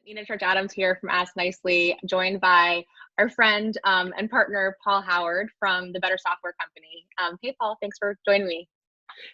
Nina Church Adams here from Ask Nicely, joined by our friend and partner, Paul Howard from the Better Software Company. Hey, Paul, thanks for joining me.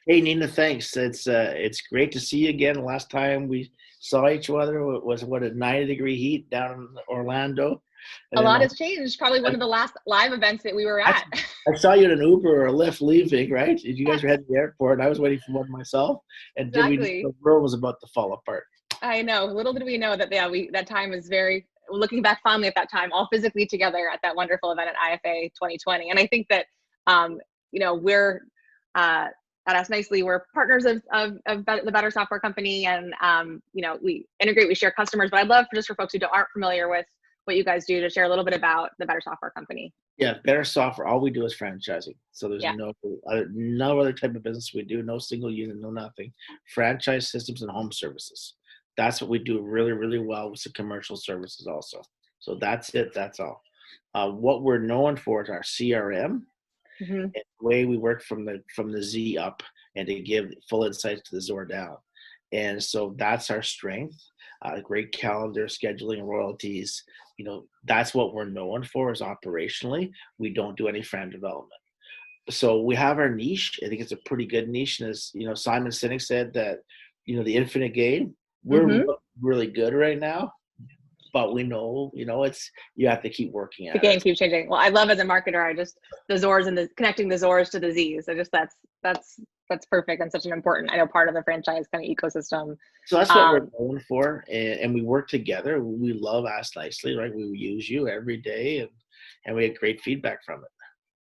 Hey Nina, thanks. It's great to see you again. Last time we saw each other was what, a 90-degree heat down in Orlando, and A then lot has changed. Probably one of the last live events that we were I, at. I saw you in an Uber or a Lyft leaving, right? You guys were heading to the airport. I was waiting for one myself, and did we know Exactly. the world was about to fall apart? I know. Little did we know that, yeah, that time was very, looking back fondly at that time, all physically together at that wonderful event at IFA 2020. And I think that, we're, at Us Nicely, we're partners of the Better Software Company, and we integrate, we share customers. But I'd love just for folks who aren't familiar with what you guys do to share a little bit about the Better Software Company. Yeah, Better Software. All we do is franchising. So there's Yeah. no other type of business we do. No single unit, no nothing. Franchise systems and home services. That's what we do really, really well with the commercial services also. So that's it. That's all. What we're known for is our CRM Mm-hmm. and the way we work from the Z up and to give full insights to the Zor down. And so that's our strength. Great calendar, scheduling, royalties. That's what we're known for is operationally. We don't do any friend development. So we have our niche. I think it's a pretty good niche. And as Simon Sinek said that, the infinite game, we're Mm-hmm. really good right now, but we know, you have to keep working The at game it. keeps changing. Well, I love as a marketer, the Zors and the connecting the Zors to the Zs. That's perfect and such an important, I know, part of the franchise kind of ecosystem. So that's what we're Um, known for, and we work together. We love Ask Nicely, right? We use you every day, and we had great feedback from it.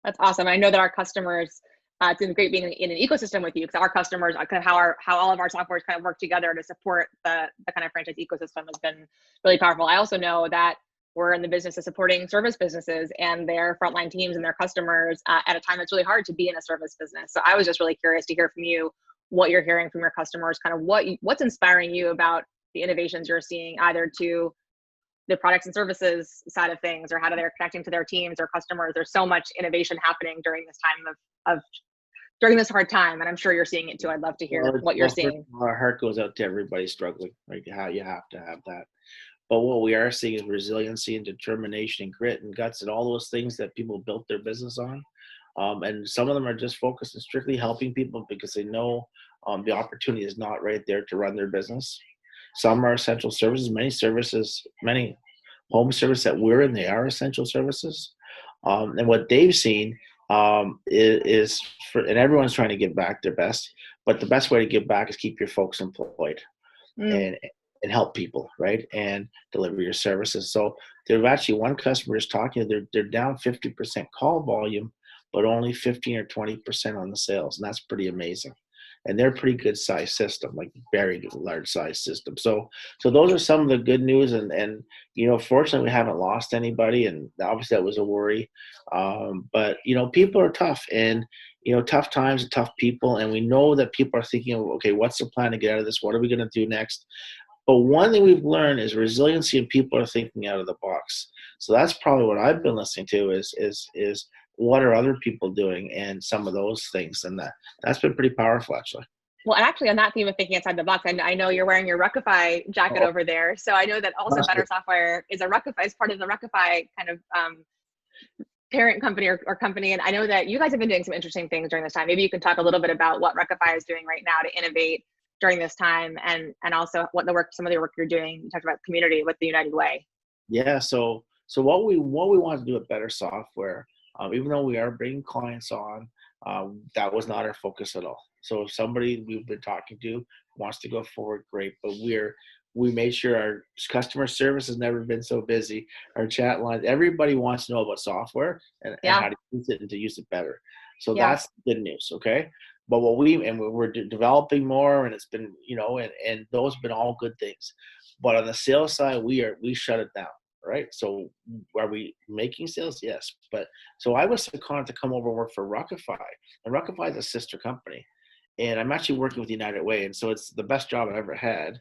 That's awesome. I know that our customers, it's been great being in an ecosystem with you, because our customers, kind of how all of our softwares kind of work together to support the kind of franchise ecosystem has been really powerful. I also know that we're in the business of supporting service businesses and their frontline teams and their customers at a time that's really hard to be in a service business. So I was just really curious to hear from you what you're hearing from your customers, kind of what's inspiring you about the innovations you're seeing, either to the products and services side of things, or how they're connecting to their teams or customers. There's so much innovation happening during this time of during this hard time, and I'm sure you're seeing it too. I'd love to hear what you're Well, first seeing. of all, our heart goes out to everybody struggling, right? How you have to have that. But what we are seeing is resiliency and determination and grit and guts and all those things that people built their business on. And some of them are just focused on strictly helping people because they know the opportunity is not right there to run their business. Some are essential services. Many home service that we're in, they are essential services. And what they've seen is and everyone's trying to give back their best, but the best way to give back is keep your folks employed Mm. and help people, right? And deliver your services. So there's actually one customer is talking, they're down 50% call volume, but only 15 or 20% on the sales. And that's pretty amazing. And they're a pretty good size system, like very good, large size system. So those are some of the good news. And fortunately we haven't lost anybody. And obviously that was a worry. But people are tough, and tough times and tough people. And we know that people are thinking, okay, what's the plan to get out of this? What are we going to do next? But one thing we've learned is resiliency, and people are thinking out of the box. So that's probably what I've been listening to is what are other people doing, and some of those things, and that's been pretty powerful actually. Well, and actually on that theme of thinking outside the box, I know you're wearing your Ruckify jacket Oh, over there. So I know that also Better Software is part of the Ruckify kind of parent company or company. And I know that you guys have been doing some interesting things during this time. Maybe you can talk a little bit about what Ruckify is doing right now to innovate during this time, and also some of the work you're doing. You talked about community with the United Way. Yeah. So what we want to do with Better Software, even though we are bringing clients on, that was not our focus at all. So if somebody we've been talking to wants to go forward, great. But we made sure our customer service has never been so busy. Our chat lines, everybody wants to know about software and Yeah. how to use it and to use it better. So Yeah. that's good news. Okay. But we're developing more, and it's been, and those have been all good things. But on the sales side, we shut it down. Right. So are we making sales? Yes. But so I was seconded to come over and work for Ruckify, and Ruckify is a sister company, and I'm actually working with United Way. And so it's the best job I've ever had.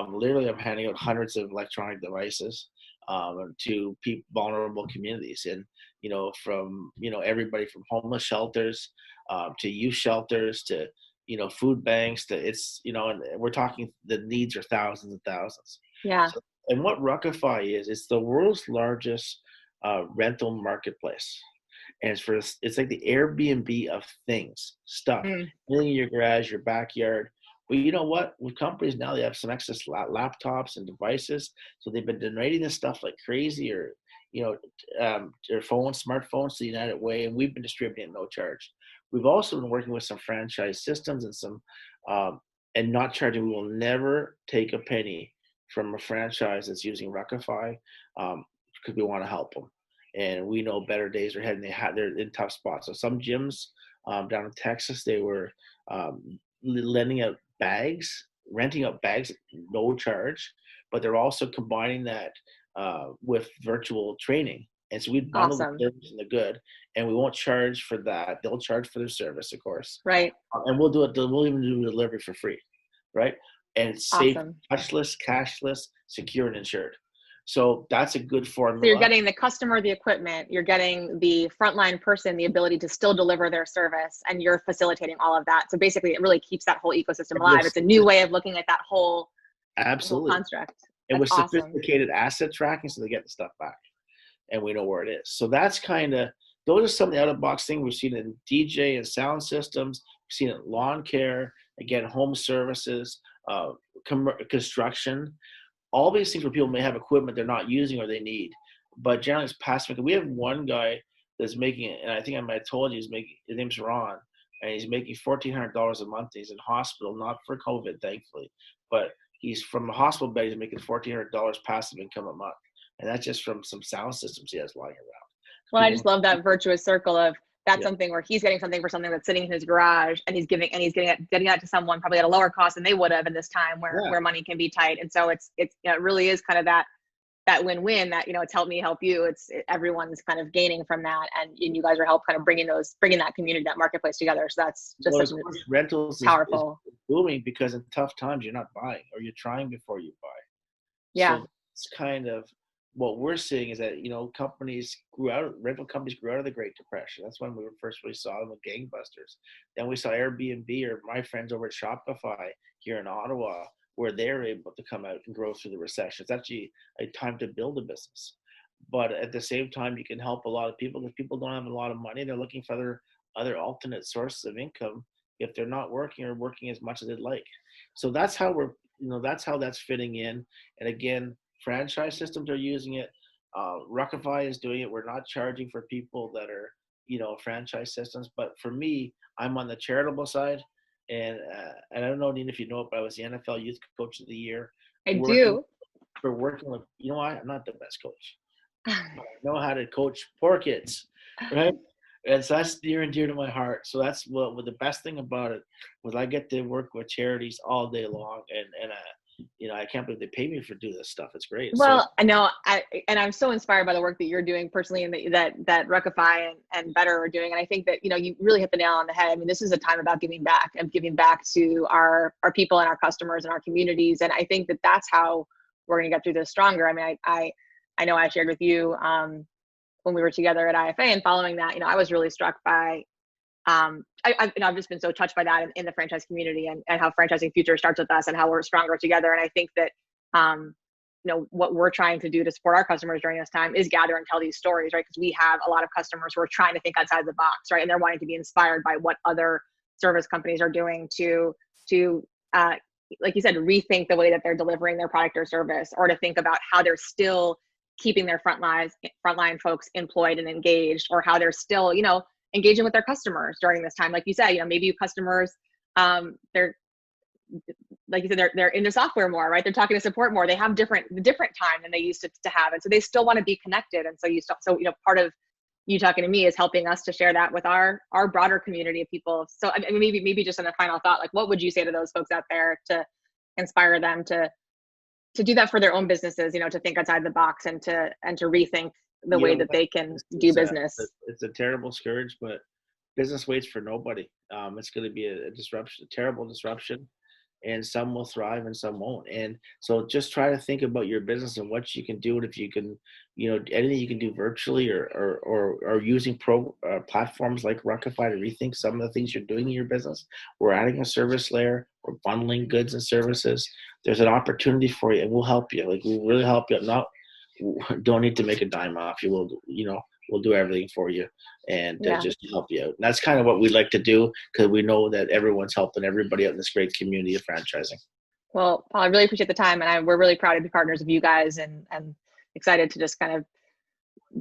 Literally, I'm handing out hundreds of electronic devices to vulnerable communities, and from everybody from homeless shelters to youth shelters to food banks. To and we're talking the needs are thousands and thousands. Yeah. So, and what Ruckify is, it's the world's largest rental marketplace. And it's like the Airbnb of things, stuff, Mm, anything in your garage, your backyard. Well, you know what? With companies now, they have some excess laptops and devices, so they've been donating this stuff like crazy, or their phones, smartphones to the United Way, and we've been distributing it at no charge. We've also been working with some franchise systems and some, and not charging. We will never take a penny from a franchise that's using Ruckify, because we want to help them, and we know better days are ahead, and they're in tough spots. So some gyms down in Texas, they were lending out bags, renting out bags, no charge, but they're also combining that with virtual training. And so we bundle the awesome. service and the good, and we won't charge for that. They'll charge for their service, of course, Right. and we'll do it. We'll even do delivery for free, right? And it's safe, Awesome. touchless, cashless, secure, and insured. So that's a good So you're formula. getting the customer the equipment, you're getting the frontline person the ability to still deliver their service, and you're facilitating all of that. So basically, it really keeps that whole ecosystem alive. It's a new way of looking at that whole Absolutely. construct. And That's with awesome. sophisticated asset tracking, so they get the stuff back, and we know where it is. So that's kind of, those are some of the out of box things we've seen in DJ and sound systems. We've seen it in lawn care, again, home services, construction, all these things where people may have equipment they're not using or they need. But generally, it's passive. We have one guy that's making it, and I think I might have told you, his name's Ron, and he's making $1,400 a month. He's in hospital, not for COVID, thankfully, but he's from a hospital bed. He's making $1,400 passive income a month, and that's just from some sound systems he has lying around. Well, I People, just love that virtuous circle of that's yeah, something where he's getting something for something that's sitting in his garage, and he's getting that to someone probably at a lower cost than they would have in this time yeah, where money can be tight. And so it really is kind of that win-win that, it's helped me help you. Everyone's kind of gaining from that, and you guys are help kind of bringing that community, that marketplace together. So that's just well, such of a course, rentals is powerful. booming because in tough times you're not buying, or you're trying before you buy. Yeah. So it's kind of what we're seeing is that rental companies grew out of the Great Depression. That's when we first really saw them with gangbusters. Then we saw Airbnb, or my friends over at Shopify here in Ottawa, where they're able to come out and grow through the recession. It's actually a time to build a business. But at the same time, you can help a lot of people, because people don't have a lot of money. They're looking for other alternate sources of income if they're not working, or working as much as they'd like. So that's how that's how that's fitting in. And again, franchise systems are using it. Ruckify is doing it. We're not charging for people that are, franchise systems. But for me, I'm on the charitable side. And I don't know, Nina, if you know it, but I was the NFL Youth Coach of the Year, I working do. working with, I'm not the best coach. I know how to coach poor kids, right? And so that's near and dear to my heart. So that's what the best thing about it was, I get to work with charities all day long, and I can't believe they pay me for doing this stuff. It's great. So Well, I know, I'm so inspired by the work that you're doing personally, and that Ruckify and Better are doing. And I think that, you really hit the nail on the head. I mean, this is a time about giving back, and giving back to our people and our customers and our communities. And I think that that's how we're going to get through this stronger. I mean, I know I shared with you when we were together at IFA, and following that, I was really struck by I've just been so touched by that in the franchise community, and how franchising future starts with us, and how we're stronger together. And I think that, what we're trying to do to support our customers during this time is gather and tell these stories, right? Because we have a lot of customers who are trying to think outside the box, right? And they're wanting to be inspired by what other service companies are doing to like you said, rethink the way that they're delivering their product or service, or to think about how they're still keeping their frontline folks employed and engaged, or how they're still, engaging with their customers during this time. Like you said, maybe customers, they're, like you said, they're into software more, right? They're talking to support more. They have different time than they used to have. And so they still want to be connected. And so part of you talking to me is helping us to share that with our broader community of people. So I mean, maybe just in a final thought, like, what would you say to those folks out there to inspire them to do that for their own businesses, to think outside the box, and to rethink the way that they can do business? it's a terrible scourge, but business waits for nobody. It's going to be a disruption, a terrible disruption. and some will thrive and some won't. And so just try to think about your business and what you can do. And if you can, anything you can do virtually or using platforms like Rockify to rethink some of the things you're doing in your business. We're adding a service layer. We're bundling goods and services. There's an opportunity for you, and we'll help you. Like, we'll really help you. Not Don't need to make a dime off you. We'll do everything for you, and Yeah. just to help you out. And that's kind of what we like to do, because we know that everyone's helping everybody out in this great community of franchising. Well, Paul, I really appreciate the time, and we're really proud to be partners of you guys, and excited to just kind of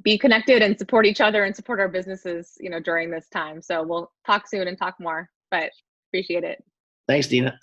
be connected and support each other and support our businesses, during this time. So we'll talk soon and talk more, but appreciate it. Thanks, Dina.